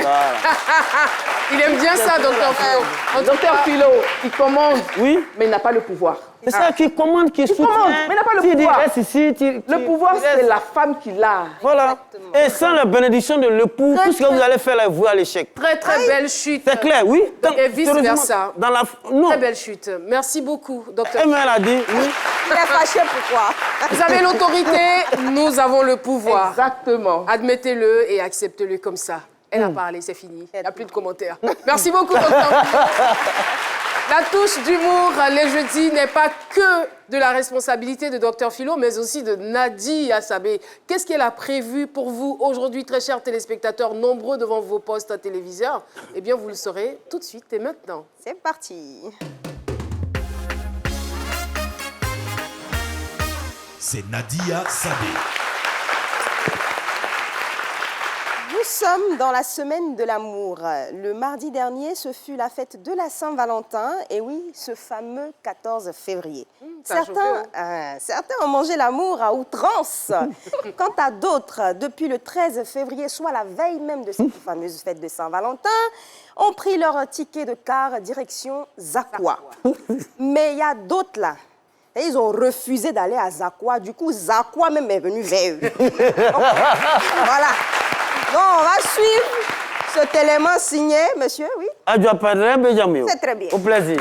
Il aime bien ça, docteur Philo. Docteur Philo, il commande, oui, mais il n'a pas le pouvoir. C'est ça, qui commande, qui soutient. Commande, mais il n'a pas le pouvoir. Le pouvoir, c'est la femme qui l'a. Voilà. Exactement. Et sans la bénédiction de l'époux, tout ce que vous allez faire là, vous à l'échec. Très, très belle chute. C'est clair, oui. Et vice-versa. Non. Très belle chute. Merci beaucoup, docteur. Elle a dit, oui. Il est fâché, pourquoi? Vous avez l'autorité, nous avons le pouvoir. Exactement. Admettez-le et acceptez-le comme ça. Elle a parlé, c'est fini. Il n'y a plus de commentaires. Merci beaucoup, docteur. La touche d'humour, les jeudis, n'est pas que de la responsabilité de Dr Philo, mais aussi de Nadi Assabé. Qu'est-ce qu'elle a prévu pour vous aujourd'hui, très chers téléspectateurs, nombreux devant vos postes téléviseurs? Eh bien, vous le saurez tout de suite et maintenant. C'est parti. C'est Nadia Sabé. Nous sommes dans la semaine de l'amour. Le mardi dernier, ce fut la fête de la Saint-Valentin. Et oui, ce fameux 14 février. Certains ont mangé l'amour à outrance. Quant à d'autres, depuis le 13 février, soit la veille même de cette fameuse fête de Saint-Valentin, ont pris leur ticket de car direction Zakwa. Mais il y a d'autres là. Et ils ont refusé d'aller à Zakwa. Du coup, Zakwa même est venu vers eux. Voilà. Bon, on va suivre cet élément signé, monsieur, oui. C'est très bien. Au plaisir.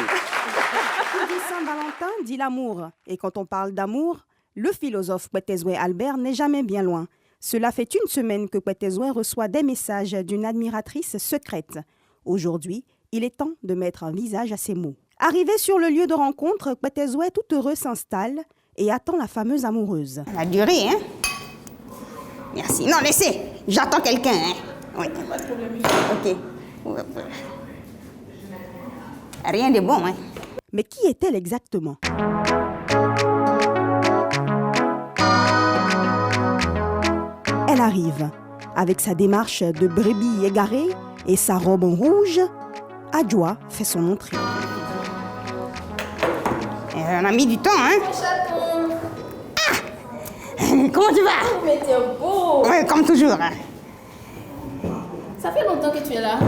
Saint-Valentin dit l'amour. Et quand on parle d'amour, le philosophe Kwetezwe Albert n'est jamais bien loin. Cela fait une semaine que Kwetezwe reçoit des messages d'une admiratrice secrète. Aujourd'hui, il est temps de mettre un visage à ces mots. Arrivé sur le lieu de rencontre, Kwetezwe, tout heureux, s'installe et attend la fameuse amoureuse. Ça a duré, hein? Merci. Non, laissez. J'attends quelqu'un, hein? Oui. Pas de problème. Ok. Rien de bon, hein? Mais qui est-elle exactement? Elle arrive. Avec sa démarche de brebis égarée et sa robe en rouge, Adjoa fait son entrée. On a mis du temps, hein? Comment tu vas? Mais t'es beau! Oui, comme toujours. Hein. Ça fait longtemps que tu es là?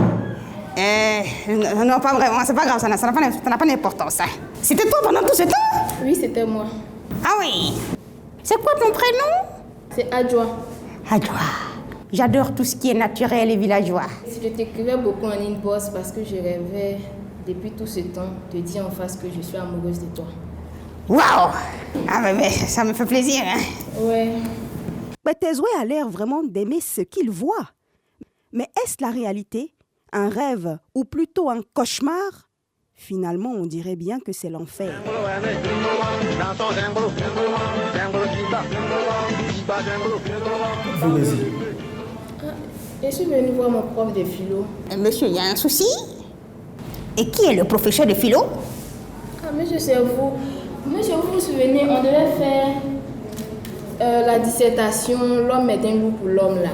Non, pas vraiment. C'est pas grave, ça n'a pas d'importance. Hein. C'était toi pendant tout ce temps? Oui, c'était moi. Ah oui? C'est quoi ton prénom? C'est Adjoa. Adjoa. J'adore tout ce qui est naturel et villageois. Si je t'écrivais beaucoup en inbox parce que je rêvais depuis tout ce temps de dire en face que je suis amoureuse de toi. Waouh! Ah mais ça me fait plaisir, hein? Ouais. Kwetezwe a l'air vraiment d'aimer ce qu'il voit. Mais est-ce la réalité? Un rêve ou plutôt un cauchemar? Finalement, on dirait bien que c'est l'enfer. Je suis venue voir mon prof de philo. Monsieur, il y a un souci? Et qui est le professeur de philo? Ah, monsieur, c'est vous. Monsieur, vous vous souvenez, on devait faire la dissertation « L'homme est un loup pour l'homme » là.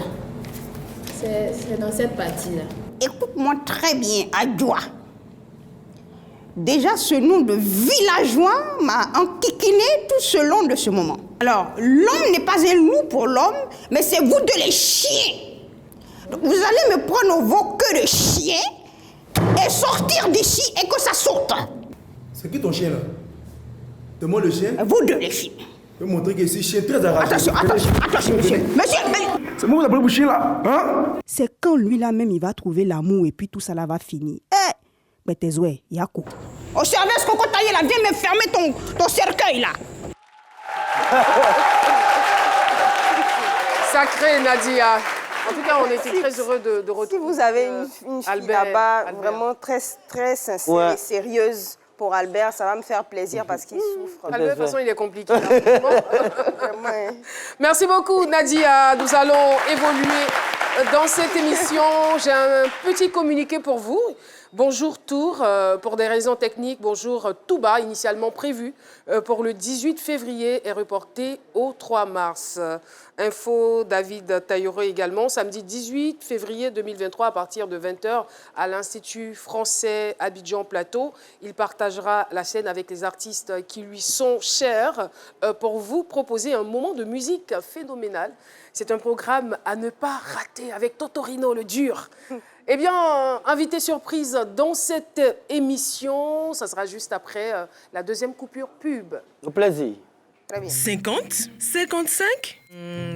C'est dans cette partie-là. Écoute-moi très bien, Adjoa. Déjà, ce nom de villageois m'a enquiquiné tout ce long de ce moment. Alors, l'homme n'est pas un loup pour l'homme, mais c'est vous deux les chiens. Donc, vous allez me prendre vos queues de chien et sortir d'ici et que ça sorte. C'est qui ton chien là? C'est moi le chien? Vous deux les chiens. Je vais montrer que je suis chien très arraché. Attention, monsieur. C'est moi qui vous appelez chien là, hein? C'est quand lui-là même il va trouver l'amour et puis tout ça là va finir. Betezwe Yako. Au service Coco Taïe, là, viens me fermer ton cercueil, là. Sacré Nadia. En tout cas, on était très heureux de retrouver. Si vous avez une fille là-bas, vraiment très, très sincère et sérieuse pour Albert, ça va me faire plaisir parce qu'il souffre. Albert, de toute façon, il est compliqué. Merci beaucoup, Nadia. Nous allons évoluer dans cette émission. J'ai un petit communiqué pour vous. Bonjour Tours, pour des raisons techniques, bonjour Touba, initialement prévu pour le 18 février, est reporté au 3 mars. Info David Tailloré également, samedi 18 février 2023 à partir de 20h à l'Institut français Abidjan Plateau. Il partagera la scène avec les artistes qui lui sont chers pour vous proposer un moment de musique phénoménal. C'est un programme à ne pas rater avec Totorino le dur. Eh bien, invité surprise dans cette émission, ça sera juste après la deuxième coupure pub. Au plaisir. Très bien. 50, 55,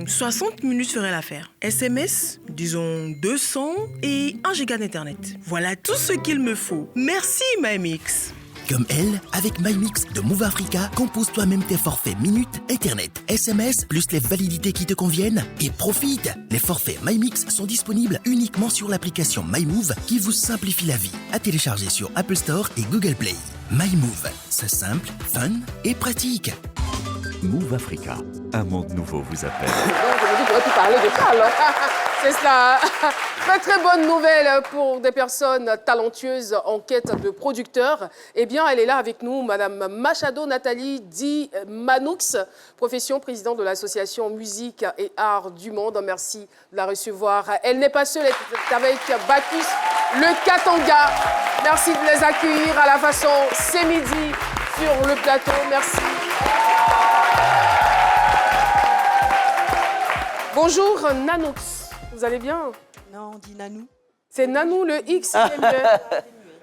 60 minutes ferait l'affaire. SMS, disons 200 et 1 giga d'internet. Voilà tout ce qu'il me faut. Merci MyMix. Comme elle, avec MyMix de Move Africa, compose toi-même tes forfaits minutes, internet, SMS, plus les validités qui te conviennent et profite. Les forfaits MyMix sont disponibles uniquement sur l'application MyMove qui vous simplifie la vie. À télécharger sur Apple Store et Google Play. MyMove, c'est simple, fun et pratique. Move Africa, un monde nouveau vous appelle. Donc, je me dis qu'on aurait pu parler de ça, alors. C'est cela. Très, très bonne nouvelle pour des personnes talentueuses en quête de producteurs. Eh bien, elle est là avec nous, Madame Machado Nathalie Di Manoux, profession présidente de l'association Musique et Arts du Monde. Merci de la recevoir. Elle n'est pas seule, elle est avec Bacchus, le Katanga. Merci de les accueillir à la façon C'est Midi sur le plateau. Merci. Bonjour Nanoux, vous allez bien? Non, on dit Nanou. C'est Nanou, le X qui est muet.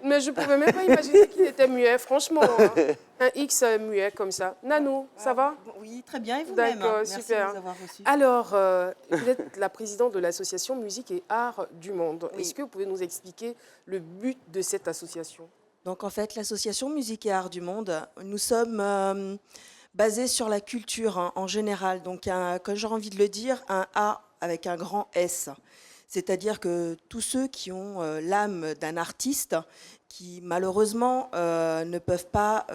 Mais je ne pouvais même pas imaginer qu'il était muet, franchement. Hein. Un X muet comme ça. Nanou, ça va? Oui, très bien, et vous-même? D'accord, Merci super. de nous avoir reçus. Alors, vous êtes la présidente de l'association Musique et Arts du Monde. Oui. Est-ce que vous pouvez nous expliquer le but de cette association? Donc, en fait, l'association Musique et Arts du Monde, nous sommes basés sur la culture en général. Donc, comme j'ai envie de le dire, un A avec un grand S. C'est-à-dire que tous ceux qui ont l'âme d'un artiste, qui malheureusement ne peuvent pas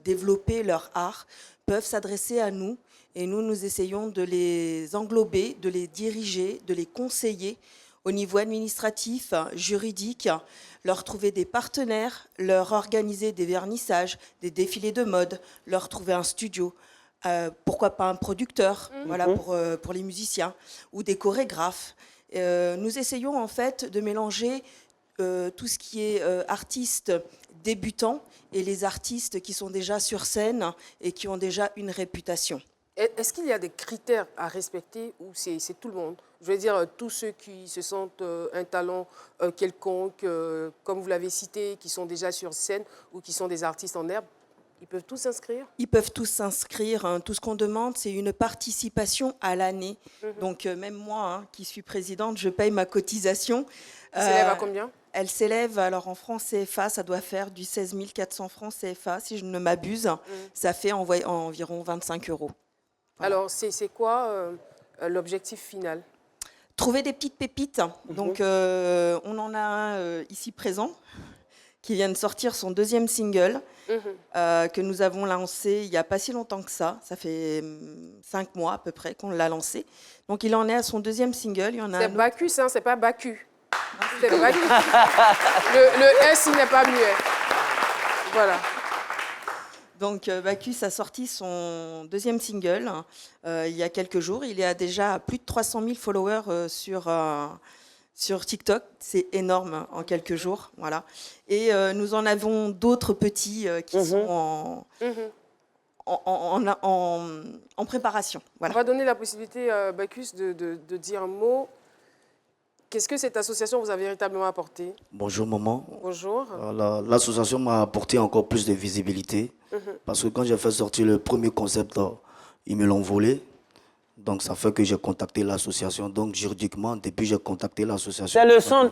développer leur art, peuvent s'adresser à nous. Et nous essayons de les englober, de les diriger, de les conseiller au niveau administratif, juridique, leur trouver des partenaires, leur organiser des vernissages, des défilés de mode, leur trouver un studio. Pourquoi pas un producteur, voilà, pour les musiciens, ou des chorégraphes. Nous essayons en fait de mélanger tout ce qui est artistes débutants et les artistes qui sont déjà sur scène et qui ont déjà une réputation. Est-ce qu'il y a des critères à respecter ou c'est tout le monde? Je veux dire, tous ceux qui se sentent un talent quelconque, comme vous l'avez cité, qui sont déjà sur scène ou qui sont des artistes en herbe, ils peuvent tous s'inscrire? Ils peuvent tous s'inscrire. Hein. Tout ce qu'on demande, c'est une participation à l'année. Donc, même moi, qui suis présidente, je paye ma cotisation. Elle s'élève à combien? Elle s'élève, alors en francs CFA, ça doit faire du 16 400 francs CFA, si je ne m'abuse. Ça fait environ 25 €. Voilà. Alors, c'est quoi l'objectif final? Trouver des petites pépites. Donc, on en a un ici présent, qui vient de sortir son deuxième single, que nous avons lancé il n'y a pas si longtemps que ça. Ça fait 5 mois à peu près qu'on l'a lancé. Donc il en est à son deuxième single. C'est Bacchus, hein, c'est pas Bacu. C'est Bacchus. le S, il n'est pas muet. Voilà. Donc Bacchus a sorti son deuxième single il y a quelques jours. Il est déjà à plus de 300 000 followers sur TikTok. C'est énorme en quelques jours. Voilà. Et nous en avons d'autres petits qui sont en préparation. Voilà. On va donner la possibilité à Bacchus de dire un mot. Qu'est-ce que cette association vous a véritablement apporté? Bonjour maman. Bonjour. L'association m'a apporté encore plus de visibilité parce que quand j'ai fait sortir le premier concept, ils me l'ont volé. Donc ça fait que j'ai contacté l'association. Donc juridiquement, depuis j'ai contacté l'association.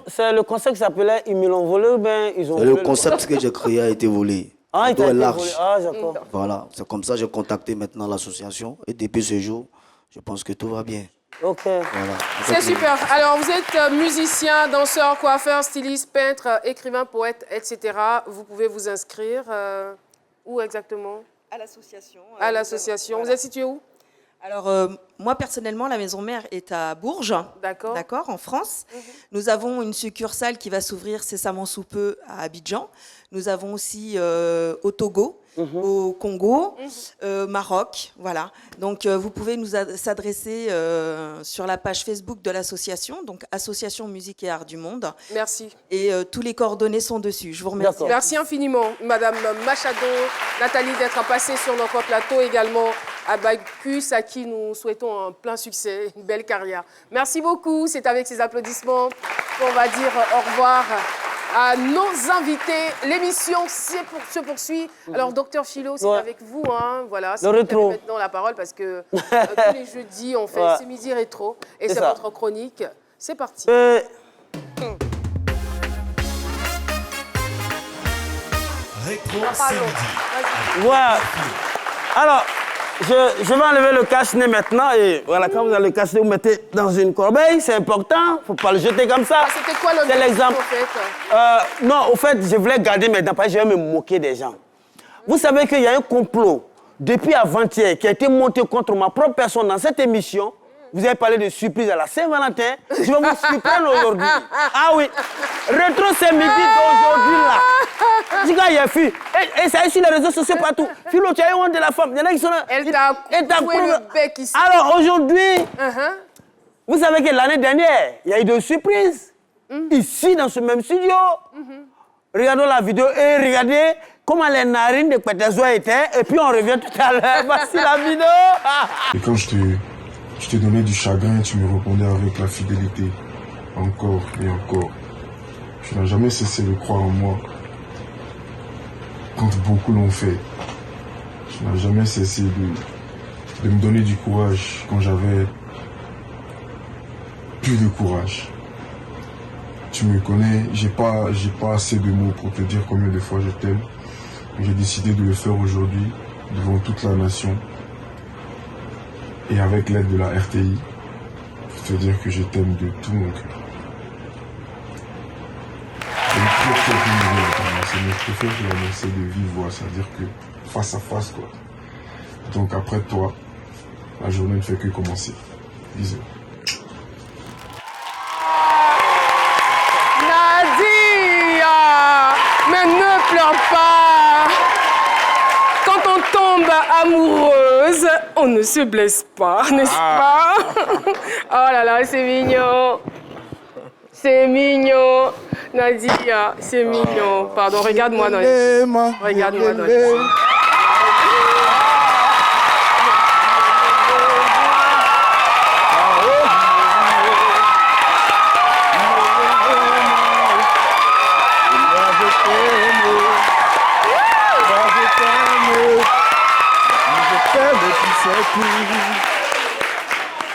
C'est le concept qui s'appelait « Ils me l'ont volé » ou bien ils ont volé le concept que j'ai créé a été volé. Ah, il a été large. volé. Ah, d'accord. Voilà, c'est comme ça que j'ai contacté maintenant l'association. Et depuis ce jour, je pense que tout va bien. Ok. Voilà. C'est super. Alors, vous êtes musicien, danseur, coiffeur, styliste, peintre, écrivain, poète, etc. Vous pouvez vous inscrire. Où exactement? À l'association. À l'association. Voilà. Vous êtes situé où? Alors, moi, personnellement, la maison mère est à Bourges, d'accord, en France. Nous avons une succursale qui va s'ouvrir cessamment sous peu à Abidjan. Nous avons aussi au Togo, au Congo, Maroc, voilà. Donc, vous pouvez nous s'adresser sur la page Facebook de l'association, donc Association Musique et Art du Monde. Merci. Et tous les coordonnées sont dessus. Je vous remercie. Merci infiniment, Madame Machado, Nathalie, d'être passée sur notre plateau également. À Bacchus, à qui nous souhaitons un plein succès, une belle carrière. Merci beaucoup. C'est avec ces applaudissements qu'on va dire au revoir à nos invités. L'émission se poursuit. Alors, Docteur Philo, c'est avec vous. Hein, voilà, c'est vous maintenant la parole parce que tous les jeudis, on fait C'est Midi Rétro. Et c'est votre chronique. C'est parti. Rétro, c'est midi. Ouais. Alors... Je vais enlever le cache-nez maintenant et voilà, quand vous avez le cache-nez, vous mettez dans une corbeille, c'est important, il ne faut pas le jeter comme ça. C'était quoi l'objectif, c'est l'exemple. en fait Non, au fait, je voulais garder mes dents, parce que je vais me moquer des gens. Vous savez qu'il y a un complot depuis avant-hier qui a été monté contre ma propre personne dans cette émission. Vous avez parlé de surprise à la Saint-Valentin. Je vais vous surprendre aujourd'hui. Ah oui, Rétro, c'est midi d'aujourd'hui là. Ce gars, il y a fille. Et ça est sur les réseaux sociaux partout. Philo, tu as eu honte de la femme. Il y en a qui sont là. Elle t'a coué le bec ici. Alors aujourd'hui, vous savez que l'année dernière, il y a eu des surprises. Ici, dans ce même studio. Regardons la vidéo et regardez comment les narines de Pétezois étaient. Et puis on revient tout à l'heure. Voici la vidéo. Et quand je te donnais du chagrin, tu me répondais avec la fidélité. Encore et encore. Tu n'as jamais cessé de croire en moi. Quand beaucoup l'ont fait. Tu n'as jamais cessé de me donner du courage quand j'avais plus de courage. Tu me connais, j'ai pas assez de mots pour te dire combien de fois je t'aime. J'ai décidé de le faire aujourd'hui devant toute la nation. Et avec l'aide de la RTI, pour te dire que je t'aime de tout mon cœur. C'est une très très bonne nouvelle. C'est je préfère te l'annoncer de vive voix, c'est-à-dire que face à face quoi. Donc après toi, la journée ne fait que commencer. Bisous. Nadia, mais ne pleure pas. Quand on tombe amoureuse, on ne se blesse pas, n'est-ce pas? Oh là là, c'est mignon. C'est mignon. Nadia, c'est mignon. Pardon, regarde-moi dans les yeux. Regarde-moi dans les yeux.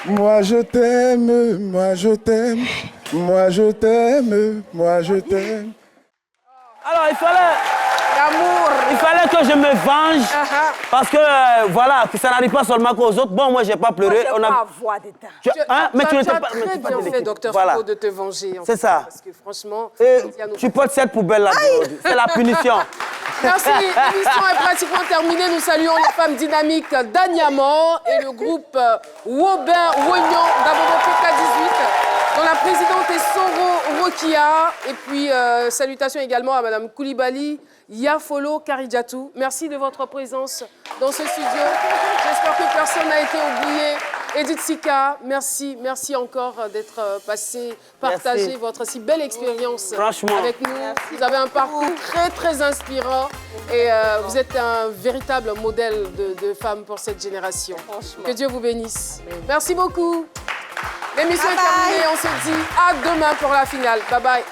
Moi je t'aime, moi je t'aime, moi je t'aime, moi je t'aime. Alors il fallait... L'amour. Il fallait que je me venge parce que voilà, que ça n'arrive pas seulement qu'aux autres. Bon, moi j'ai pas pleuré. Moi, on a... pas voix d'état. Mais tu n'étais as pas... très bien fait, docteur voilà. Philo, de te venger. C'est ça. Parce que franchement... Tu portes cette poubelle-là aujourd'hui. C'est la punition. Merci, l'émission est pratiquement terminée. Nous saluons les femmes dynamiques d'Anyamon et le groupe Wobin Wognon d'Abobo PK18, dont la présidente est Soro Rokia. Et puis, salutations également à Madame Koulibaly, Yafolo Karidjatou. Merci de votre présence dans ce studio. J'espère que personne n'a été oublié. Edith Sika, merci encore d'être passé, partager votre si belle expérience avec nous. Merci. Vous avez un parcours très très inspirant et vous êtes un véritable modèle de femme pour cette génération. Que Dieu vous bénisse. Merci beaucoup. L'émission est terminée, on se dit à demain pour la finale. Bye bye.